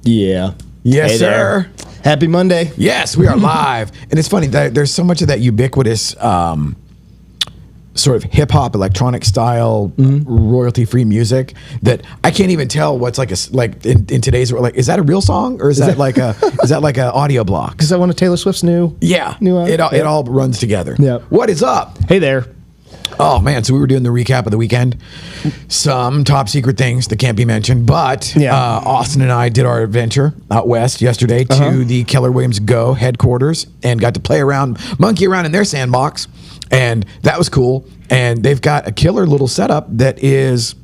Yeah. Yes, Hey sir. there. Happy Monday. Yes, we are live. And it's funny that there's so much of that ubiquitous sort of hip hop, electronic style, royalty free music that I can't even tell what's like in today's world. Like, is that a real song or is that like a audio block? Is that one of Taylor Swift's new? Yeah, New it all runs together. Yeah. What is up? Hey there. Oh man, so we were doing the recap of the weekend. Some top secret things that can't be mentioned, but Yeah. Austin and I did our adventure out west yesterday to the Keller Williams Go headquarters and got to play around, monkey around in their sandbox, and that was cool. And they've got a killer little setup that is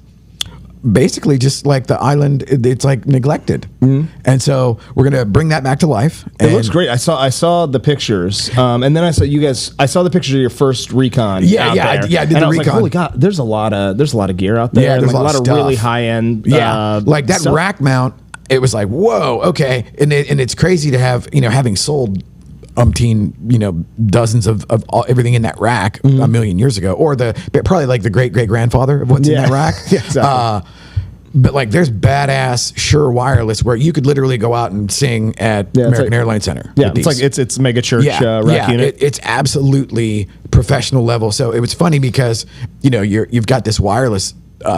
basically just like the island. It's like neglected, and so we're gonna bring that back to life. It looks great. I saw the pictures, and then I saw you guys. I saw the pictures of your first recon. Yeah, out yeah, there. I did and the I was recon. Like, holy God, there's a lot of gear out there. Yeah, and there's like a lot of of stuff. really high end. like that stuff. rack mount. It was like, whoa, okay, and it's crazy to have, having sold umpteen, dozens of everything in that rack a million years ago, or probably like the great grandfather of what's in that rack. Yeah, exactly. But like, there's badass Shure wireless where you could literally go out and sing at American Airlines Center. Yeah, with it's like these. it's mega church rack unit. It's absolutely professional level. So it was funny because you've got this wireless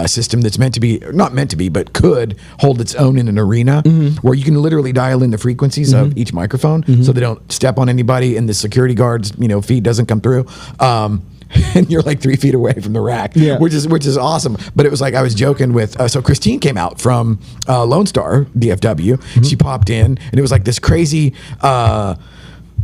system that's not meant to be, but could hold its own in an arena where you can literally dial in the frequencies of each microphone so they don't step on anybody and the security guard's feed doesn't come through. And you're like 3 feet away from the rack, which is awesome. But it was like I was joking with so Christine came out from Lone Star DFW. She popped in and it was like this crazy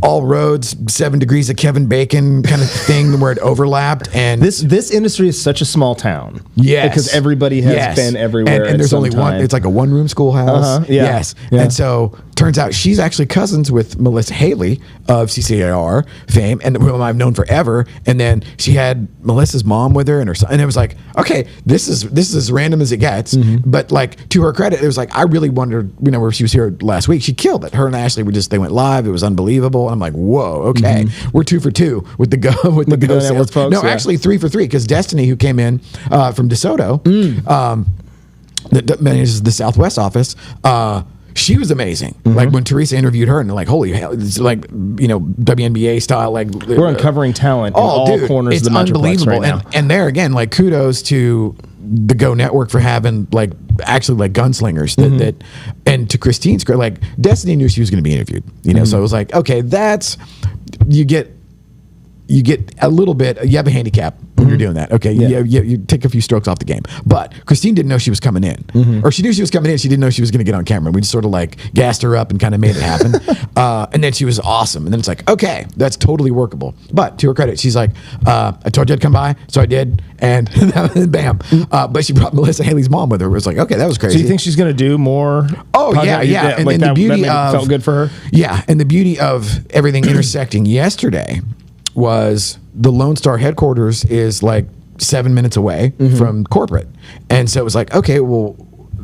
all roads 7 degrees of Kevin Bacon kind of thing where it overlapped. And This industry is such a small town. Yes. Because everybody has been everywhere. And there's only one. It's like a one-room schoolhouse. Yeah. Yes. Yeah. And so turns out she's actually cousins with Melissa Haley of CCAR fame, and whom I've known forever. And then she had Melissa's mom with her and her son. And it was like, okay, this is as random as it gets. But like, to her credit, it was like, I really wondered, where she was here last week, she killed it. Her and Ashley they went live. It was unbelievable. And I'm like, whoa, okay, we're 2 for 2 with the Go Network sales. folks, No, actually 3 for 3 because Destiny, who came in from DeSoto, that manages the Southwest office. She was amazing. Like when Teresa interviewed her, and like, holy hell, it's like WNBA style. Like we're uncovering talent in all corners of the Metroplex unbelievable. right now. And there again, like kudos to the Go Network for having like actually like gunslingers that and to Christine's like Destiny knew she was going to be interviewed. So it was like, okay, that's you get a little bit. You have a handicap when you're doing that. Okay, you take a few strokes off the game. But Christine didn't know she was coming in, or she knew she was coming in. She didn't know she was going to get on camera. We just sort of like gassed her up and kind of made it happen. And then she was awesome. And then it's like, okay, that's totally workable. But to her credit, she's like, I told you I'd come by, so I did, and bam. But she brought Melissa Haley's mom with her. It was like, okay, that was crazy. So you think she's going to do more? Oh yeah. And like the beauty that felt good for her. Yeah, and the beauty of everything intersecting yesterday was the Lone Star headquarters is like 7 minutes away from corporate. And so it was like, okay, well,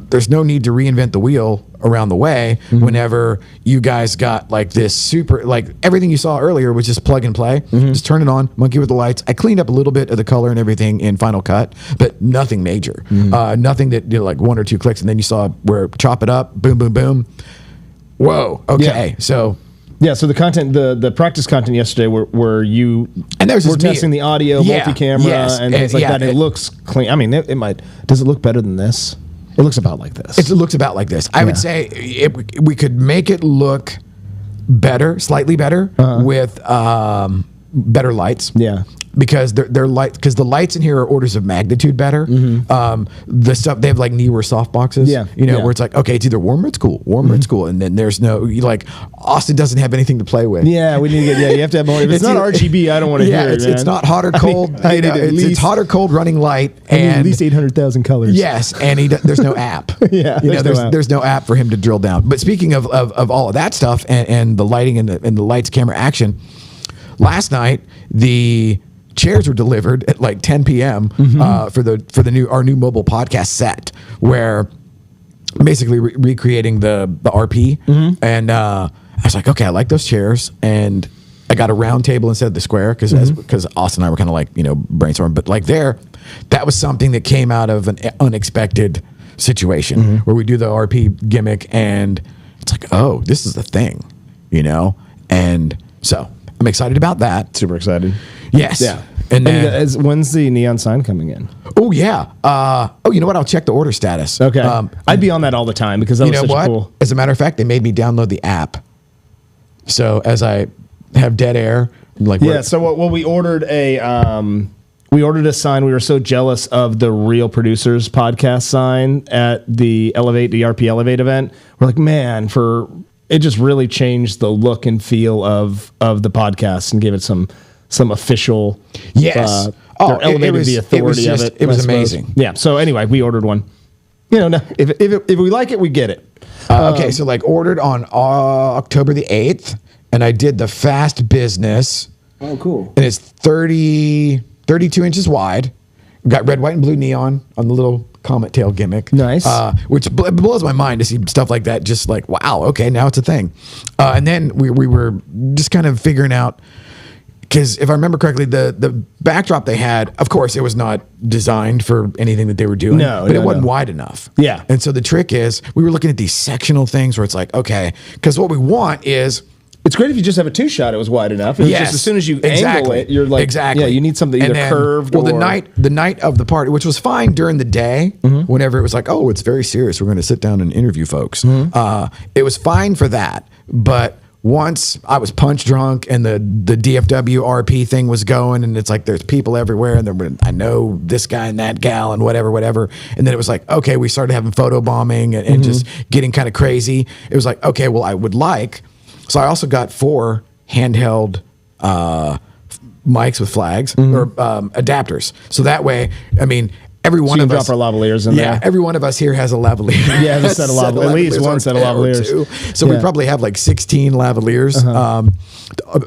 there's no need to reinvent the wheel around the way whenever you guys got like this super, like everything you saw earlier was just plug and play. Just turn it on, monkey with the lights. I cleaned up a little bit of the color and everything in Final Cut, but nothing major. Nothing that did like 1 or 2 clicks. And then you saw where chop it up, boom, boom, boom. Whoa, okay. So the content, the practice content yesterday, where you and there's were testing the audio, multi-camera, and things like that. And it looks clean. I mean, it might. Does it look better than this? It looks about like this. It looks about like this. I would say we could make it look better, slightly better, with better lights. Yeah. Because they're light. Because the lights in here are orders of magnitude better. The stuff they have like Neewer soft boxes. Where it's like, okay, it's either warm or it's cool, warm or it's cool, and then there's no like Austin doesn't have anything to play with. Yeah, we need to get. You have to have more. If it's not RGB, I don't want to hear it. It's not hot or cold. It's hot or cold running light, and at least 800,000 colors. Yes, and there's no app. There's no app for him to drill down. But speaking of all of that stuff and the lighting and the lights, camera, action, last night the chairs were delivered at like 10 p.m. For our new mobile podcast set, where basically recreating the RP. And I was like, okay, I like those chairs, and I got a round table instead of the square because Austin and I were kind of like brainstorming. But like that was something that came out of an unexpected situation where we do the RP gimmick and it's like, oh, this is the thing, you know? And so I'm excited about that. Super excited. Yes. Yeah. And then, when's the neon sign coming in? oh yeah. You know what? I'll check the order status. Okay. I'd be on that all the time because that was such cool. As a matter of fact, they made me download the app. So as I have dead air, like So what we ordered a sign. We were so jealous of the Real Producers podcast sign at the RP Elevate event. We're like, man, it just really changed the look and feel of the podcast and gave it some official. Yes. They're elevated the authority of it. It was amazing. Yeah. So anyway, we ordered one. You know, if we like it, we get it. Okay, so like ordered on October the 8th, and I did the fast business. Oh, cool. And it's 32 inches wide. Got red, white, and blue neon on the little comet tail gimmick. Nice. Which blows my mind to see stuff like that. Just like, wow, okay, now it's a thing. And then we were just kind of figuring out, because if I remember correctly, the backdrop they had, of course, it was not designed for anything that they were doing. But it wasn't wide enough. Yeah. And so the trick is, we were looking at these sectional things where it's like, okay, because what we want is, it's great if you just have a 2-shot. It was wide enough. It's just as soon as you angle it, you're like, yeah, you need something either curved or... the night of the party, which was fine during the day, whenever it was like, oh, it's very serious, we're going to sit down and interview folks. It was fine for that, but once I was punch drunk and the DFW RP thing was going, and it's like there's people everywhere, and I know this guy and that gal and whatever, and then it was like, okay, we started having photo bombing and just getting kind of crazy. It was like, okay, well, I would like... So I also got 4 handheld mics with flags or adapters. So that way, I mean, every one of us drop our lavaliers in there. Every one of us here has a lavalier. Yeah, a set of lavaliers. At least one set of lavaliers. So we probably have like 16 lavaliers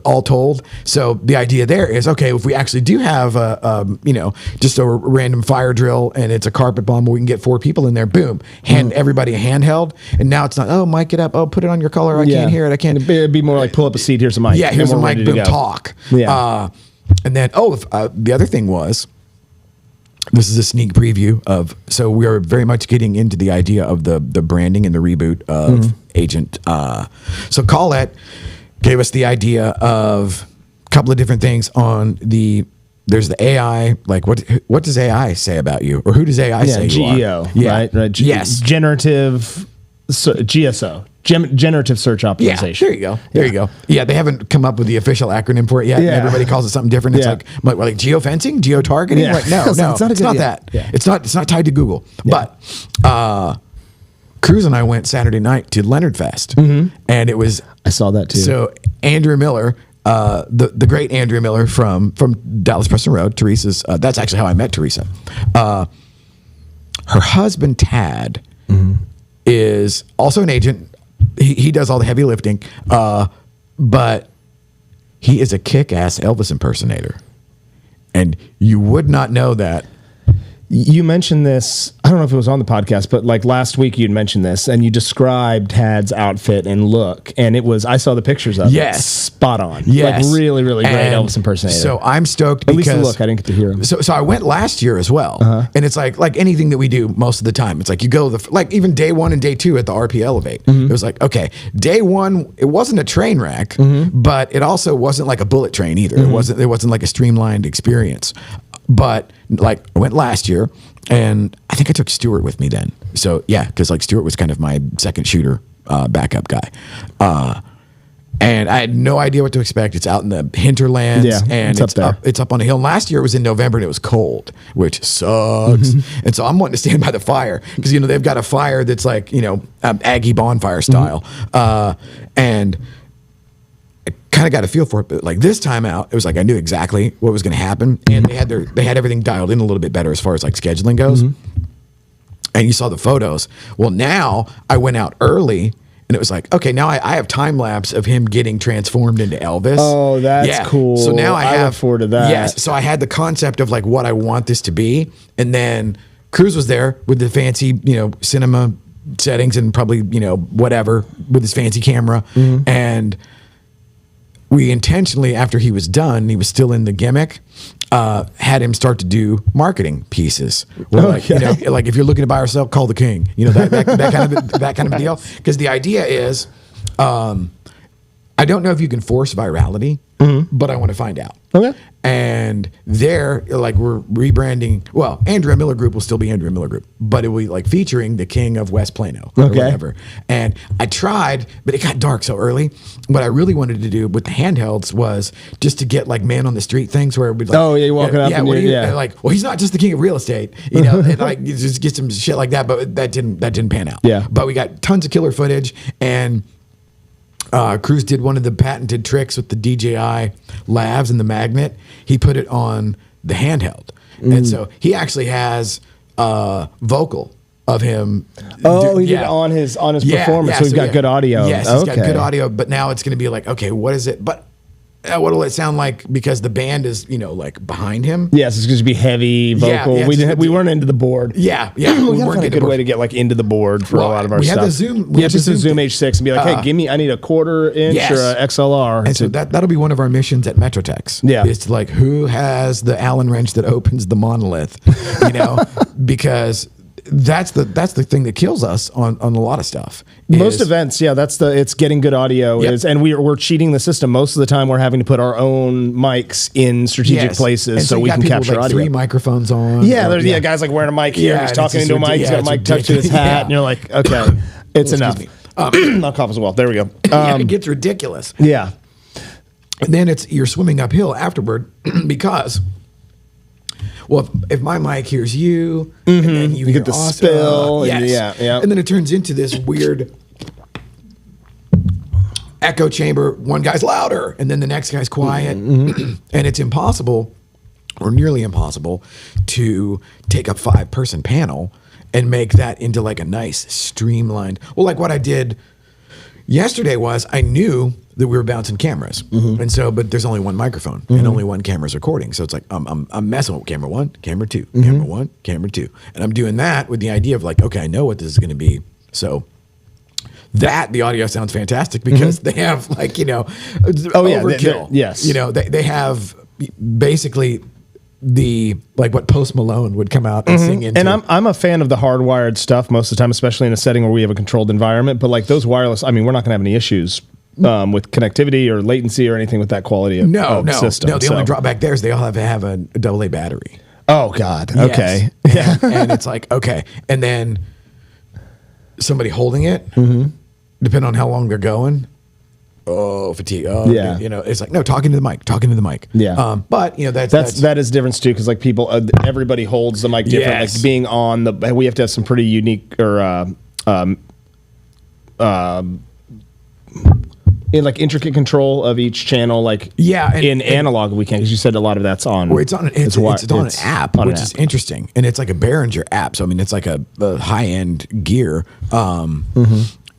all told. So the idea there is, okay, if we actually do have just a random fire drill and it's a carpet bomb, we can get 4 people in there. Boom, hand everybody a handheld, and now it's not, oh, mic it up, oh, put it on your color. I can't hear it. I can't. It'd be more like pull up a seat. Here's a mic. Yeah, here's a mic. Boom, talk. Yeah. And then the other thing was, this is a sneak preview of, so we are very much getting into the idea of the branding and the reboot of Agent. So Colette gave us the idea of a couple of different things on there's the AI, like what does AI say about you? Or who does AI say you are? GEO, right? Yes. Generative, GSO. Generative search optimization. Yeah, there you go. There you go. Yeah, they haven't come up with the official acronym for it yet. Yeah. Everybody calls it something different. It's like geofencing, geotargeting. Yeah. Like, no, it's not that. Yeah. It's not tied to Google. Yeah. But Cruz and I went Saturday night to Leonard Fest, and it was. I saw that too. So Andrea Miller, the great Andrea Miller from Dallas Preston Road, Teresa's. That's actually how I met Teresa. Her husband Tad is also an agent. He does all the heavy lifting, but he is a kick-ass Elvis impersonator, and you would not know that. You mentioned this, I don't know if it was on the podcast, but like last week you'd mentioned this, and you described Tad's outfit and look, and it was, I saw the pictures of it. Spot on. Yes. Like really, really great Elvis impersonator. So I'm stoked At because... least the look, I didn't get to hear him. So I went last year as well, and it's like anything that we do most of the time, it's like you go, like even day 1 and day 2 at the RP Elevate, it was like, okay, day 1, it wasn't a train wreck, but it also wasn't like a bullet train either. It wasn't like a streamlined experience. But like I went last year, and I think I took Stuart with me then. So yeah, because like Stuart was kind of my second shooter backup guy, and I had no idea what to expect. It's out in the hinterlands, and it's up on a hill. And last year it was in November and it was cold, which sucks. And so I'm wanting to stand by the fire because they've got a fire that's like Aggie bonfire style, and kind of got a feel for it, but like this time out, it was like I knew exactly what was going to happen, and they had everything dialed in a little bit better as far as like scheduling goes. And you saw the photos. Well, now I went out early, and it was like, okay, now I have time lapse of him getting transformed into Elvis. Oh, that's cool. So now I look forward to that. Yes. So I had the concept of like what I want this to be, and then Cruz was there with the fancy, cinema settings and probably whatever with his fancy camera, and we intentionally, after he was done, he was still in the gimmick, had him start to do marketing pieces. Where, like, you know, like if you're looking to buy or sell, call the king. You know, that kind of a deal. Because the idea is, I don't know if you can force virality, but I want to find out. Okay. And there, like, we're rebranding. Well, Andrea Miller Group will still be Andrea Miller Group, but it will be like featuring the king of West Plano or whatever. And I tried, but it got dark so early. What I really wanted to do with the handhelds was just to get like man on the street things where we'd like, oh yeah, you're walking up and and like, well, he's not just the king of real estate, you know, and like you just get some shit like that, but that didn't pan out. Yeah. But we got tons of killer footage, and Cruz did one of the patented tricks with the DJI Labs and the magnet. He put it on the handheld. And so he actually has vocal of him. Oh, he did it on his performance. So we've got good audio. Yes, he's got good audio, but now it's going to be like, okay, what is it? But what will it sound like? Because the band is, you know, like behind him. Yes, it's going to be heavy vocal. We weren't into the board. Yeah. we weren't find a good way to get like into the board for a lot of our stuff. We had the Zoom. We had just a Zoom H6 and be like, hey, I need a 1/4 inch or a XLR. And so that'll be one of our missions at Metrotex. Yeah. Is to like, who has the Allen wrench that opens the monolith? You know, because that's the thing that kills us on a lot of stuff. Most events, it's getting good audio and we're cheating the system. Most of the time we're having to put our own mics in strategic places and so we can capture like audio. 3 microphones on. Yeah, there's guys like wearing a mic here, and he's talking into a mic, he's got a mic tucked to his hat, and you're like, okay, it's enough. I'll cough as well. There we go. It gets ridiculous. Yeah. And then you're swimming uphill afterward because, well, if my mic hears you, and then you get the spill, and then it turns into this weird echo chamber. One guy's louder, and then the next guy's quiet, and it's impossible, or nearly impossible, to take a 5-person panel and make that into like a nice streamlined. Well, like what I did yesterday was I knew that we were bouncing cameras, and so, but there's only one microphone and only one camera's recording, so it's like I'm messing with camera 1, camera 2, camera 1, camera 2, and I'm doing that with the idea of like, okay, I know what this is going to be, so that the audio sounds fantastic because they have like, you know, overkill. Yes, you know, they have basically the like what Post Malone would come out and sing into. And I'm a fan of the hardwired stuff most of the time, especially in a setting where we have a controlled environment. But like those wireless, I mean, we're not going to have any issues with connectivity or latency or anything with that quality of system. No, the only drawback there is they all have to have a AA battery. Oh God. Yes. Okay. Yeah. And it's like, okay. And then somebody holding it, depending on how long they're going. Oh, fatigue. Oh, yeah. You know, it's like, no, talking to the mic. Yeah. But you know, that is difference too. Cause like people, everybody holds the mic different. Yes. Like being on we have to have some pretty unique or, in like intricate control of each channel, like in analog we can, because you said a lot of that's on. Well, it's on an app, which is interesting, and it's like a Behringer app. So I mean, it's like a high end gear, and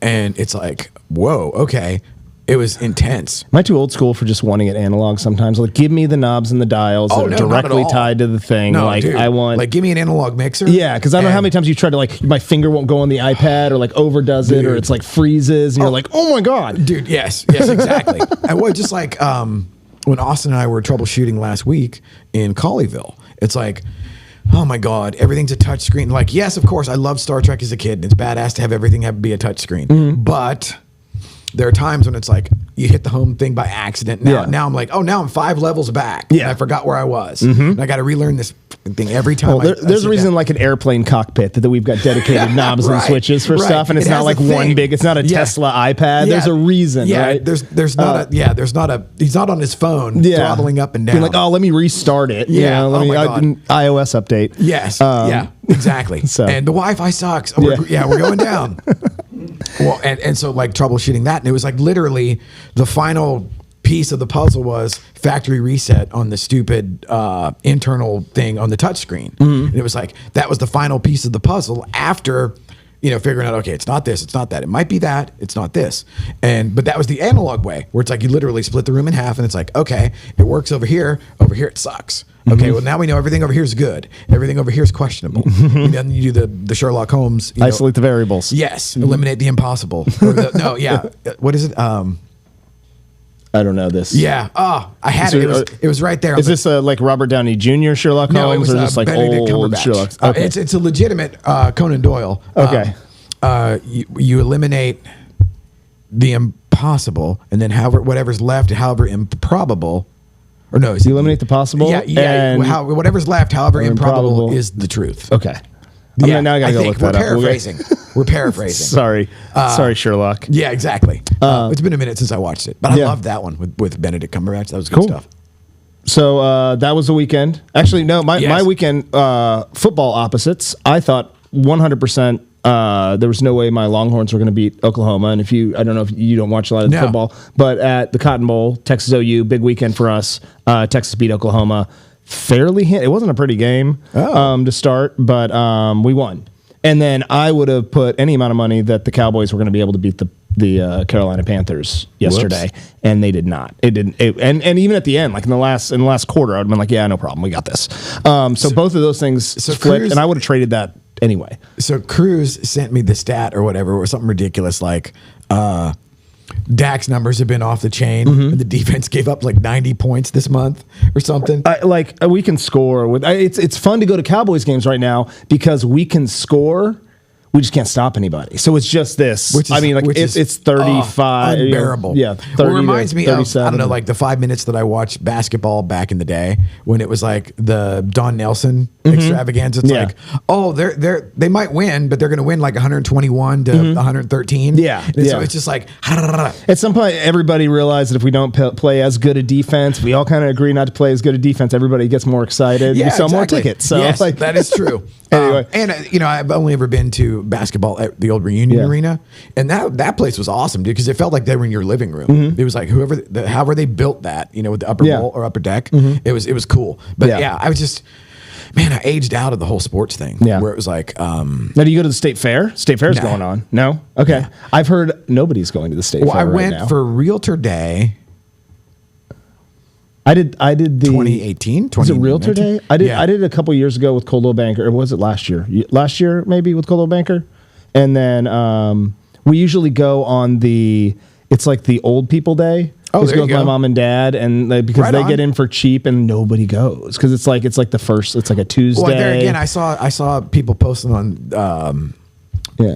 it's like, whoa, okay. It was intense. Am I too old school for just wanting it analog sometimes? Like, give me the knobs and the dials that are directly tied to the thing. No, like, dude. I want... Like, give me an analog mixer. Yeah, because I don't know how many times you tried to, like, my finger won't go on the iPad or, like, overdoes it or it's, like, freezes. And you're like, oh, my God. Dude, yes, exactly. I was just like, when Austin and I were troubleshooting last week in Colleyville, it's like... Oh my God, everything's a touch screen. Like, yes, of course, I loved Star Trek as a kid, and it's badass to have everything be a touch screen. But there are times when it's like you hit the home thing by accident. Now I'm like, oh, now I'm 5 levels back. Yeah. And I forgot where I was. And I got to relearn this thing every time. Well, there's a reason, like an airplane cockpit, that we've got dedicated knobs and switches for stuff, and it's not like one big. It's not a Tesla iPad. There's a reason, right? There's not he's not on his phone throttling up and down. Being like, oh, let me restart it. Yeah. Let me iOS update. Yes. Yeah. Exactly. And the Wi-Fi sucks. Oh, we're going down. Well, and so like troubleshooting that, and it was like literally the final piece of the puzzle was factory reset on the stupid internal thing on the touchscreen. And it was like that was the final piece of the puzzle after, you know, figuring out, okay, it's not this, it's not that, it might be that, it's not this. But that was the analog way, where it's like you literally split the room in half, and it's like, okay, it works over here it sucks. Okay, well, now we know everything over here is good. Everything over here is questionable. And then you do the Sherlock Holmes. Isolate the variables. Yes, eliminate the impossible. What is it? I don't know this. Yeah. Oh, I had Is it. there- It was right there. Is this like Robert Downey Jr. Sherlock No, it Holmes, was or just like Benedict old Cumberbatch. Sherlock? Okay. It's a legitimate Conan Doyle. Okay. You eliminate the impossible, and then whatever's left, however improbable, or no, you eliminate the possible. Yeah. and- Whatever's left, however improbable, improbable. is the truth. Okay. Yeah, Now I gotta go think look that we're up. paraphrasing. We're paraphrasing. Sorry, Sherlock. Yeah, exactly. It's been a minute since I watched it, but I yeah. loved that one with Benedict Cumberbatch. That was good Cool. stuff. So that was the weekend. Actually, no, my Yes. weekend football opposites. I thought 100%. There was no way my Longhorns were going to beat Oklahoma. And I don't know if you don't watch a lot of No. football, but at the Cotton Bowl, Texas OU, big weekend for us. Texas beat Oklahoma fairly. It wasn't a pretty game to start, but we won. And then I would have put any amount of money that the Cowboys were going to be able to beat the Carolina Panthers yesterday, and they did not. It didn't. And even at the end, like in the last quarter, I would have been like, yeah, no problem, we got this. So both of those things flipped, and I would have traded that anyway. So Cruz sent me the stat or whatever, or something ridiculous like Dak's numbers have been off the chain. And the defense gave up like 90 points this month or something. We can score with. It's fun to go to Cowboys games right now because we can score. We just can't stop anybody. So it's just this. Which is, it's 35. Unbearable. Yeah. 30 Well, it reminds me of, I 37. don't know, like the 5 minutes that I watched basketball back in the day when it was like the Don Nelson extravaganza. It's like, they might win, but they're going to win like 121 to 113. Yeah. And so it's just like, At some point, everybody realized that if we don't play as good a defense, we all kind of agree not to play as good a defense. Everybody gets more excited. yeah, we sell more exactly. tickets. So yes, that is true. Anyway. I've only ever been to basketball at the old Reunion Arena, and that place was awesome, dude, because it felt like they were in your living room. It was like however they built that, with the upper bowl or upper deck. It was cool. But I was just, I aged out of the whole sports thing. Yeah. Where it was like, now, do you go to the State Fair? State Fair's going on. No? Okay. Yeah. I've heard nobody's going to the State Fair. I right went now. for Realtor Day. I did the 2018. Was it Realtor Day? I did a couple years ago with Coldwell Banker. Or was it last year? Last year maybe with Coldwell Banker, and then we usually go on it's like the old people day. Oh, there go you with go. my mom and dad, and because they get in for cheap, and nobody goes because it's like the first. It's like a Tuesday. Well, there again, I saw people posting on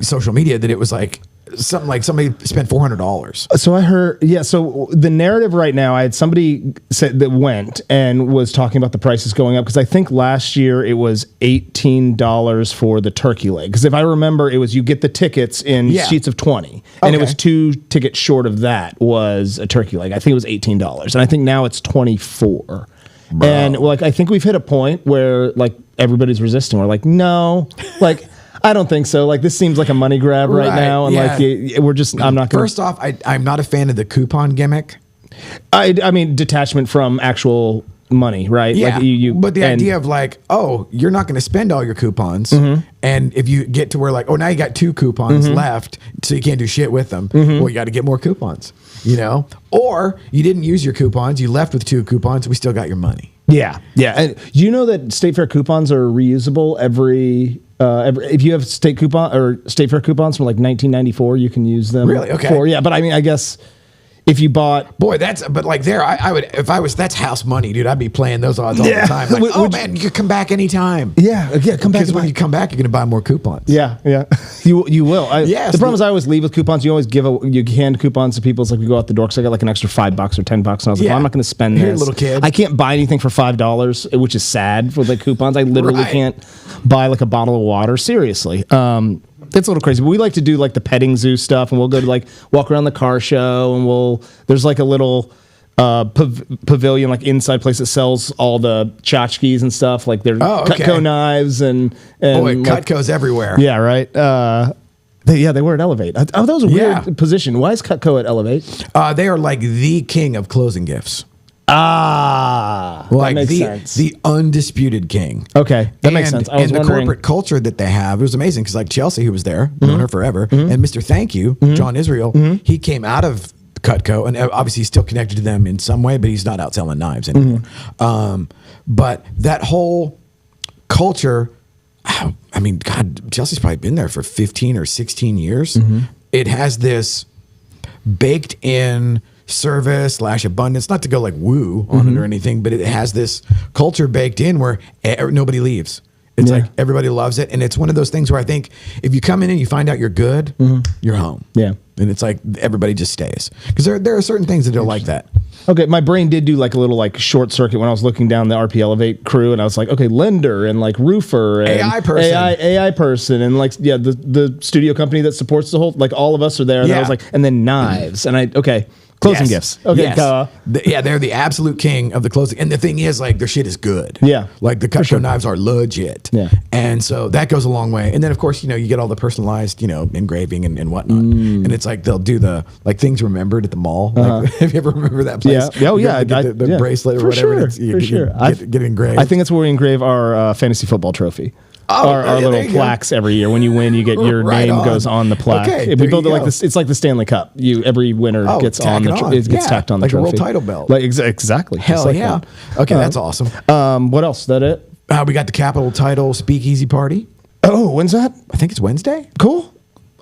social media that it was like something like somebody spent $400. So I heard, so the narrative right now, I had somebody said that went and was talking about the prices going up because I think last year it was $18 for the turkey leg. Because if I remember, it was you get the tickets in sheets of 20, and it was 2 tickets short of that was a turkey leg. I think it was $18, and I think now it's 24. Bro. And I think we've hit a point where everybody's resisting. We're like, no, I don't think so. This seems like a money grab right now, and we're just. I'm not going. First off, I'm not a fan of the coupon gimmick. I mean, detachment from actual money, right? Yeah. But the idea of you're not going to spend all your coupons, and if you get to where now you got 2 coupons left, so you can't do shit with them. Well, you got to get more coupons, or you didn't use your coupons, you left with 2 coupons, we still got your money. Yeah, and you know that State Fair coupons are reusable every if you have State Fair coupons from 1994, you can use them. Really? Okay. But I mean, I guess if you bought, I would, if I was, that's house money, dude. I'd be playing those odds all the time. You could come back anytime. Yeah, come back. Because when you come back, you're going to buy more coupons. Yeah, you will. Yes. The problem is I always leave with coupons. You always you hand coupons to people. It's like we go out the door because I got an extra $5 or $10, and I was like, well, I'm not going to spend Here, this. little kid. I can't buy anything for $5, which is sad for the coupons. I literally can't buy a bottle of water. Seriously. It's a little crazy, but we like to do the petting zoo stuff, and we'll go to walk around the car show, and there's a little pavilion inside place that sells all the tchotchkes and stuff, their Cutco knives and Cutco's everywhere. Yeah, right. They were at Elevate. That was a weird position. Why is Cutco at Elevate? They are the king of closing gifts. That makes sense. The undisputed king. Okay, that makes sense. I was the wondering. corporate culture that they have, it was amazing because Chelsea, who was there, known her forever, and Mr. Thank You, John Israel, he came out of Cutco, and obviously he's still connected to them in some way, but he's not out selling knives anymore. But that whole culture, I mean, God, Chelsea's probably been there for 15 or 16 years. It has this baked in service / abundance, not to go like woo on it or anything, but it has this culture baked in where nobody leaves. It's like everybody loves it. And it's one of those things where I think if you come in and you find out you're good, you're home. Yeah. And it's like everybody just stays. Because there are certain things that are like that. Okay, my brain did do like a little like short circuit when I was looking down the RP Elevate crew, and I was like, okay, lender and like roofer and AI person, and like the studio company that supports the whole, like all of us are there. And I was like, and then knives, and closing gifts. Okay, yes. They're the absolute king of the closing. And the thing is, like, their shit is good. Yeah. Like, the Cutco knives are legit. Yeah. And so that goes a long way. And then, of course, you get all the personalized, engraving and whatnot. And it's like they'll do the, like, things remembered at the mall. Like, have you ever remember that place? Yeah. Oh, yeah. The bracelet or whatever. For sure. Get engraved. I think that's where we engrave our fantasy football trophy. Our little plaques every year. When you win, you get your name goes on the plaque. Okay, we build it like this. It's like the Stanley Cup. Every winner gets on the it gets tacked on the trophy. Like a world title belt. Like exactly. Hell like yeah. That. Okay, that's awesome. What else? Is that it? We got the Capital Title Speakeasy Party. Oh, when's that? I think it's Wednesday. Cool.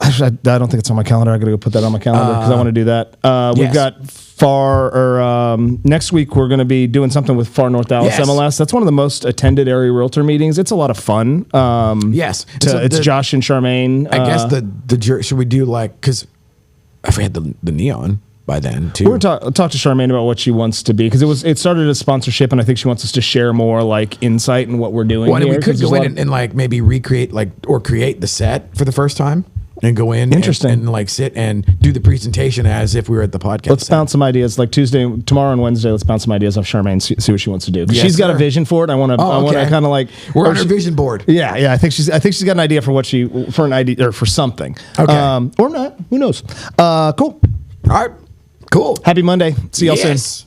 Actually, I don't think it's on my calendar. I got to go put that on my calendar because I want to do that. We've got next week we're going to be doing something with Far North Dallas MLS. That's one of the most attended area realtor meetings. It's a lot of fun. Yes, it's Josh and Charmaine. I guess the should we do like, because if we had the neon by then too. We're talk to Charmaine about what she wants to be, because it started as sponsorship, and I think she wants us to share more like insight in what we're doing. Well, here, we could go in and like maybe recreate or create the set for the first time. And go in and like sit and do the presentation as if we were at the podcast. Let's bounce some ideas. Like tomorrow and Wednesday, let's bounce some ideas off Charmaine, see what she wants to do. She's got a vision for it. I want to kind of like, we're on her vision board. Yeah. I think she's got an idea for an idea or for something. Okay. Or not. Who knows? Cool. All right. Cool. Happy Monday. See y'all soon.